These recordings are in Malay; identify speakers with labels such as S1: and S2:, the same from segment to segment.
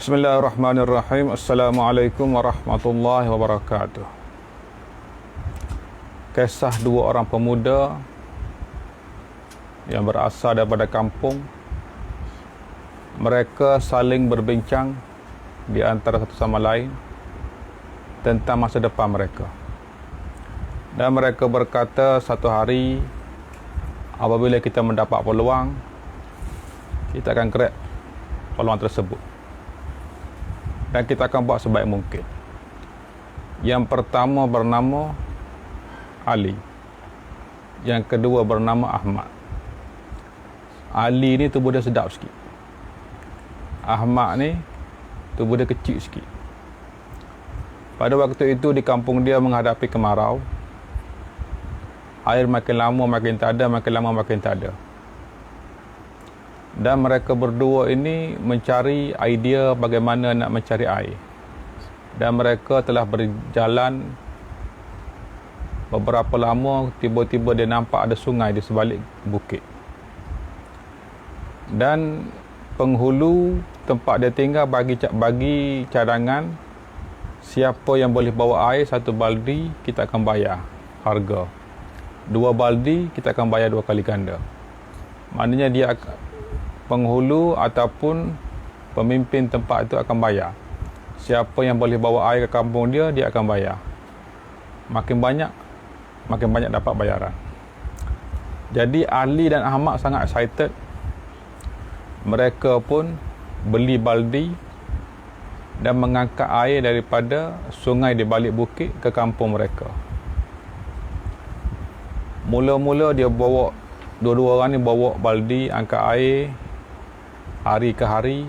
S1: Bismillahirrahmanirrahim. Assalamualaikum warahmatullahi wabarakatuh. Kisah dua orang pemuda yang berasal daripada kampung. Mereka saling berbincang di antara satu sama lain tentang masa depan mereka. Dan mereka berkata, satu hari apabila kita mendapat peluang, kita akan grab peluang tersebut dan kita akan buat sebaik mungkin. Yang pertama bernama Ali, yang kedua bernama Ahmad. Ali ni tubuh dia sedap sikit, Ahmad ni tubuh dia kecil sikit. Pada waktu itu di kampung dia menghadapi kemarau. Air makin lama makin tak ada, makin lama makin tak ada. Dan mereka berdua ini mencari idea bagaimana nak mencari air. Dan mereka telah berjalan beberapa lama, tiba-tiba dia nampak ada sungai di sebalik bukit. Dan penghulu tempat dia tinggal bagi cadangan, siapa yang boleh bawa air satu baldi, kita akan bayar harga. 2 baldi, kita akan bayar 2 kali ganda. Maknanya penghulu ataupun pemimpin tempat itu akan bayar. Siapa yang boleh bawa air ke kampung dia, dia akan bayar. Makin banyak dapat bayaran. Jadi Ali dan Ahmad sangat excited. Mereka pun beli baldi dan mengangkat air daripada sungai di balik bukit ke kampung mereka. Mula-mula dua-dua orang ni bawa baldi, angkat air. Hari ke hari,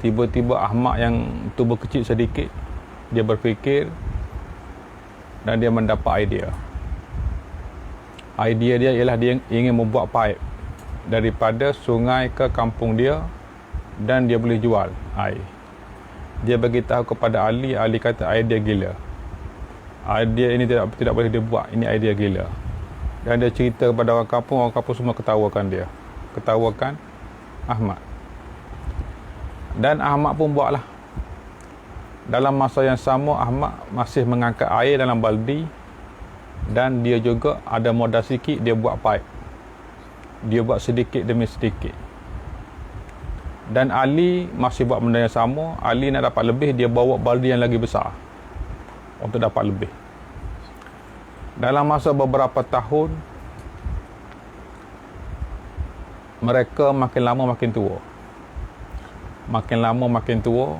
S1: tiba-tiba Ahmad yang tubuh kecil sedikit, dia berfikir dan dia mendapat idea. Idea dia ialah dia ingin membuat pipe daripada sungai ke kampung dia dan dia boleh jual air. Dia beritahu kepada Ali. Ali kata idea gila. Idea ini tidak boleh dibuat, ini idea gila. Dan dia cerita kepada orang kampung semua ketawakan dia. Ketawakan Ahmad. Dan Ahmad pun buatlah. Dalam masa yang sama, Ahmad masih mengangkat air dalam baldi dan dia juga ada modal sikit, dia buat pipe. Dia buat sedikit demi sedikit. Dan Ali masih buat benda yang sama. Ali nak dapat lebih, dia bawa baldi yang lagi besar untuk dapat lebih. Dalam masa beberapa tahun, mereka makin lama makin tua. Makin lama makin tua.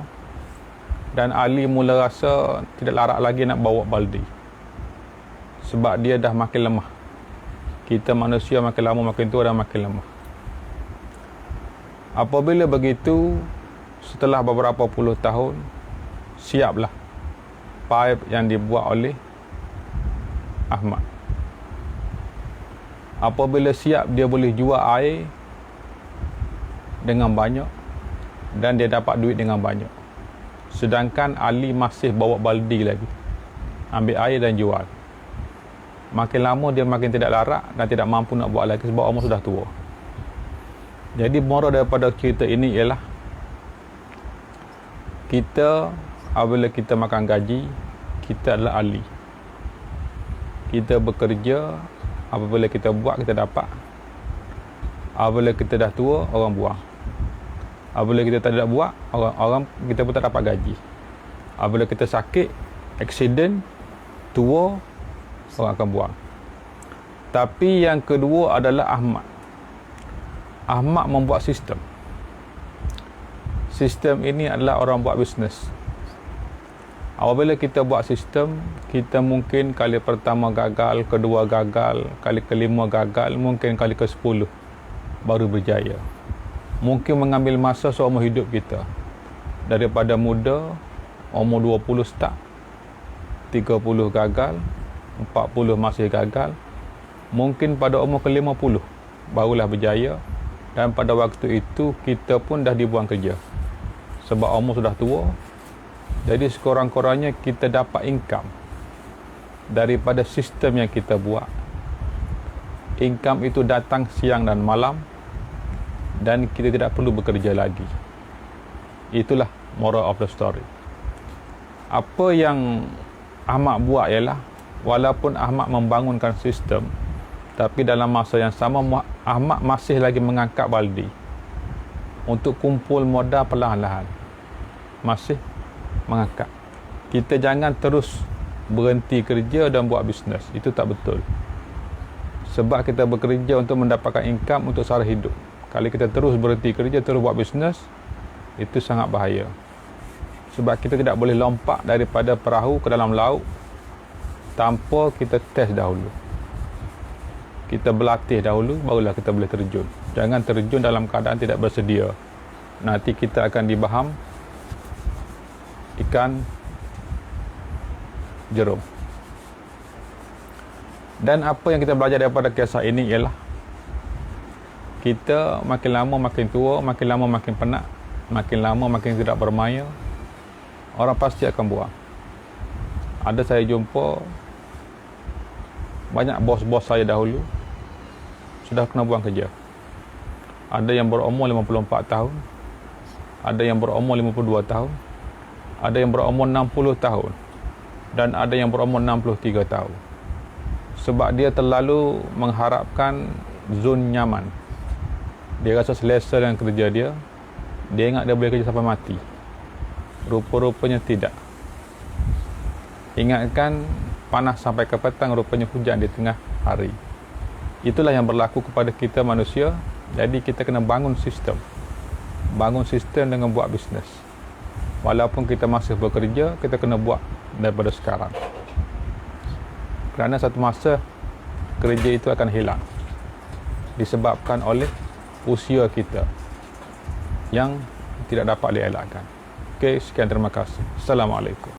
S1: Dan Ali mula rasa tidak larat lagi nak bawa baldi. Sebab dia dah makin lemah. Kita manusia makin lama makin tua dan makin lemah. Apabila begitu, setelah beberapa puluh tahun, siaplah pipe yang dibuat oleh Ahmad. Apabila siap, dia boleh jual air dengan banyak dan dia dapat duit dengan banyak. Sedangkan Ali masih bawa baldi lagi, ambil air dan jual. Makin lama dia makin tidak larat dan tidak mampu nak buat lagi sebab umur sudah tua. Jadi moral daripada cerita ini ialah, kita apabila kita makan gaji, kita adalah Ali. Kita bekerja, apabila kita buat kita dapat. Apabila kita dah tua, orang buang. Apabila kita tak ada buat, orang kita pun tak dapat gaji. Apabila kita sakit, accident, tua, orang akan buang. Tapi yang kedua adalah Ahmad. Ahmad membuat sistem. Sistem ini adalah orang buat bisnes. Apabila kita buat sistem, kita mungkin kali pertama gagal, kedua gagal, kali kelima gagal, mungkin kali ke-10 baru berjaya. Mungkin mengambil masa seumur hidup kita. Daripada muda, umur 20 start, 30 gagal, 40 masih gagal. Mungkin pada umur ke-50 barulah berjaya. Dan pada waktu itu kita pun dah dibuang kerja sebab umur sudah tua. Jadi sekurang-kurangnya kita dapat income daripada sistem yang kita buat. Income itu datang siang dan malam dan kita tidak perlu bekerja lagi. Itulah moral of the story. Apa yang Ahmad buat ialah, walaupun Ahmad membangunkan sistem, tapi dalam masa yang sama Ahmad masih lagi mengangkat baldi untuk kumpul modal perlahan-lahan. Masih mengangkat. Kita jangan terus berhenti kerja dan buat bisnes. Itu tak betul. Sebab kita bekerja untuk mendapatkan income untuk sara hidup. Kalau kita terus berhenti kerja, terus buat bisnes, itu sangat bahaya. Sebab kita tidak boleh lompat daripada perahu ke dalam laut tanpa kita test dahulu. Kita berlatih dahulu, barulah kita boleh terjun. Jangan terjun dalam keadaan tidak bersedia. Nanti kita akan dibaham ikan jerum. Dan apa yang kita belajar daripada kisah ini ialah, kita makin lama makin tua, makin lama makin penat, makin lama makin tidak bermaya, orang pasti akan buang. Ada saya jumpa banyak bos-bos saya dahulu sudah kena buang kerja. Ada yang berumur 54 tahun, ada yang berumur 52 tahun, ada yang berumur 60 tahun, dan ada yang berumur 63 tahun. Sebab dia terlalu mengharapkan zon nyaman. Dia rasa selesa dengan kerja dia. Dia ingat dia boleh kerja sampai mati. Rupa-rupanya tidak. Ingatkan panas sampai ke petang, rupanya hujan di tengah hari. Itulah yang berlaku kepada kita manusia. Jadi kita kena bangun sistem. Bangun sistem dengan buat bisnes. Walaupun kita masih bekerja, kita kena buat daripada sekarang. Kerana satu masa kerja itu akan hilang disebabkan oleh usia kita yang tidak dapat dielakkan. Okey, sekian, terima kasih. Assalamualaikum.